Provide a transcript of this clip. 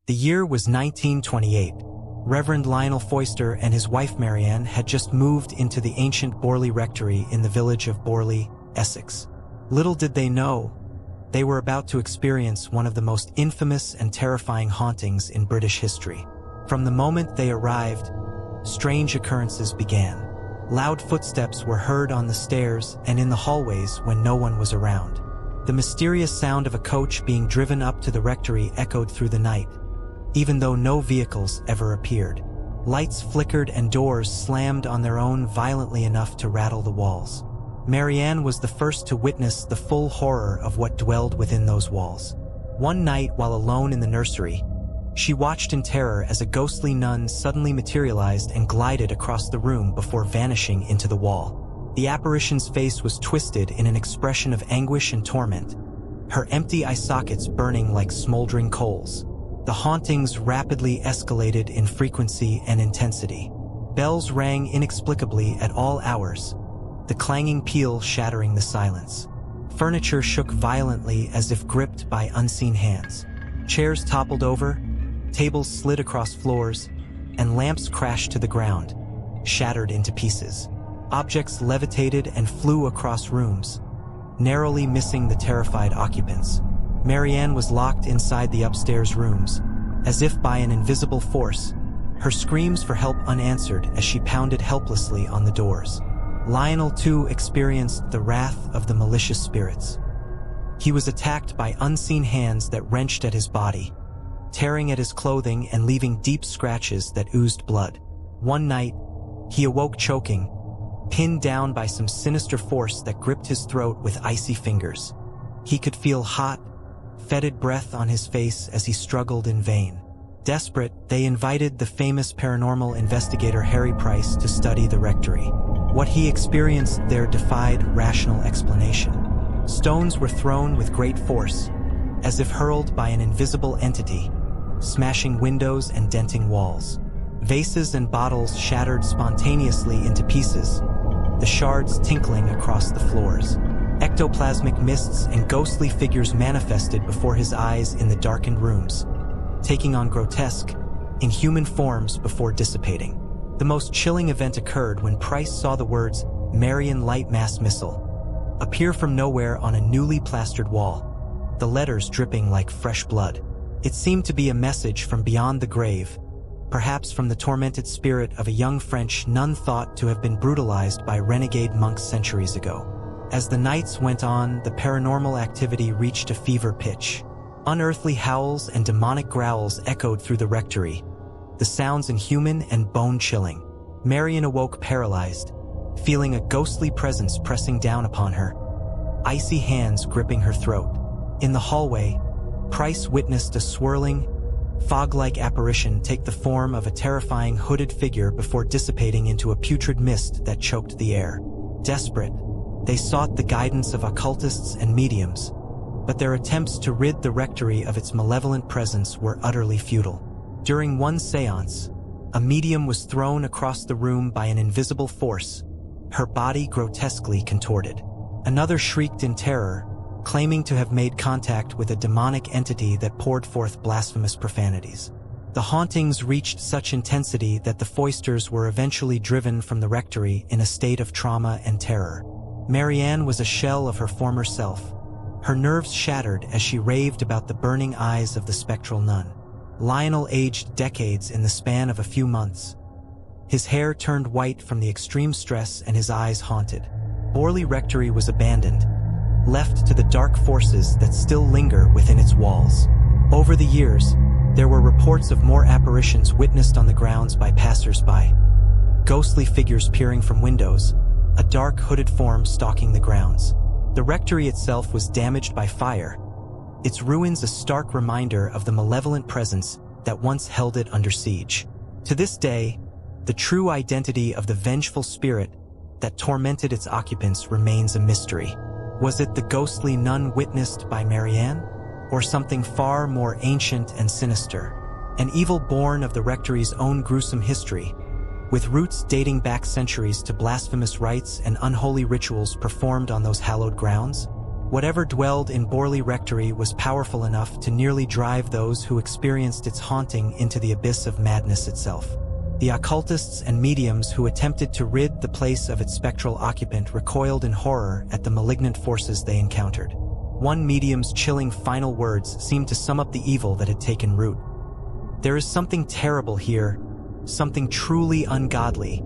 The year was 1928. Reverend Lionel Foyster and his wife Marianne had just moved into the ancient Borley Rectory in the village of Borley, Essex. Little did they know, they were about to experience one of the most infamous and terrifying hauntings in British history. From the moment they arrived, strange occurrences began. Loud footsteps were heard on the stairs and in the hallways when no one was around. The mysterious sound of a coach being driven up to the rectory echoed through the night, even though no vehicles ever appeared. Lights flickered and doors slammed on their own violently enough to rattle the walls. Marianne was the first to witness the full horror of what dwelled within those walls. One night, while alone in the nursery, she watched in terror as a ghostly nun suddenly materialized and glided across the room before vanishing into the wall. The apparition's face was twisted in an expression of anguish and torment, her empty eye sockets burning like smoldering coals. The hauntings rapidly escalated in frequency and intensity. Bells rang inexplicably at all hours, the clanging peal shattering the silence. Furniture shook violently as if gripped by unseen hands. Chairs toppled over, tables slid across floors, and lamps crashed to the ground, shattered into pieces. Objects levitated and flew across rooms, narrowly missing the terrified occupants. Marianne was locked inside the upstairs rooms, as if by an invisible force, her screams for help unanswered as she pounded helplessly on the doors. Lionel, too, experienced the wrath of the malicious spirits. He was attacked by unseen hands that wrenched at his body, tearing at his clothing and leaving deep scratches that oozed blood. One night, he awoke choking, pinned down by some sinister force that gripped his throat with icy fingers. He could feel hot, fetid breath on his face as he struggled in vain. Desperate, they invited the famous paranormal investigator Harry Price to study the rectory. What he experienced there defied rational explanation. Stones were thrown with great force, as if hurled by an invisible entity, smashing windows and denting walls. Vases and bottles shattered spontaneously into pieces, the shards tinkling across the floors. Ectoplasmic mists and ghostly figures manifested before his eyes in the darkened rooms, taking on grotesque, inhuman forms before dissipating. The most chilling event occurred when Price saw the words "Marian Light Mass Missile" appear from nowhere on a newly plastered wall, the letters dripping like fresh blood. It seemed to be a message from beyond the grave, perhaps from the tormented spirit of a young French nun thought to have been brutalized by renegade monks centuries ago. As the nights went on, the paranormal activity reached a fever pitch. Unearthly howls and demonic growls echoed through the rectory, the sounds inhuman and bone-chilling. Marianne awoke paralyzed, feeling a ghostly presence pressing down upon her, icy hands gripping her throat. In the hallway, Price witnessed a swirling, fog-like apparition take the form of a terrifying hooded figure before dissipating into a putrid mist that choked the air. Desperate, they sought the guidance of occultists and mediums, but their attempts to rid the rectory of its malevolent presence were utterly futile. During one seance, a medium was thrown across the room by an invisible force, her body grotesquely contorted. Another shrieked in terror, claiming to have made contact with a demonic entity that poured forth blasphemous profanities. The hauntings reached such intensity that the Foysters were eventually driven from the rectory in a state of trauma and terror. Marianne was a shell of her former self, her nerves shattered as she raved about the burning eyes of the spectral nun. Lionel aged decades in the span of a few months. His hair turned white from the extreme stress and his eyes haunted. Borley Rectory was abandoned, left to the dark forces that still linger within its walls. Over the years, there were reports of more apparitions witnessed on the grounds by passers-by. Ghostly figures peering from windows, a dark hooded form stalking the grounds. The rectory itself was damaged by fire, its ruins a stark reminder of the malevolent presence that once held it under siege. To this day, the true identity of the vengeful spirit that tormented its occupants remains a mystery. Was it the ghostly nun witnessed by Marianne, or something far more ancient and sinister? An evil born of the rectory's own gruesome history, with roots dating back centuries to blasphemous rites and unholy rituals performed on those hallowed grounds? Whatever dwelled in Borley Rectory was powerful enough to nearly drive those who experienced its haunting into the abyss of madness itself. The occultists and mediums who attempted to rid the place of its spectral occupant recoiled in horror at the malignant forces they encountered. One medium's chilling final words seemed to sum up the evil that had taken root. "There is something terrible here, something truly ungodly,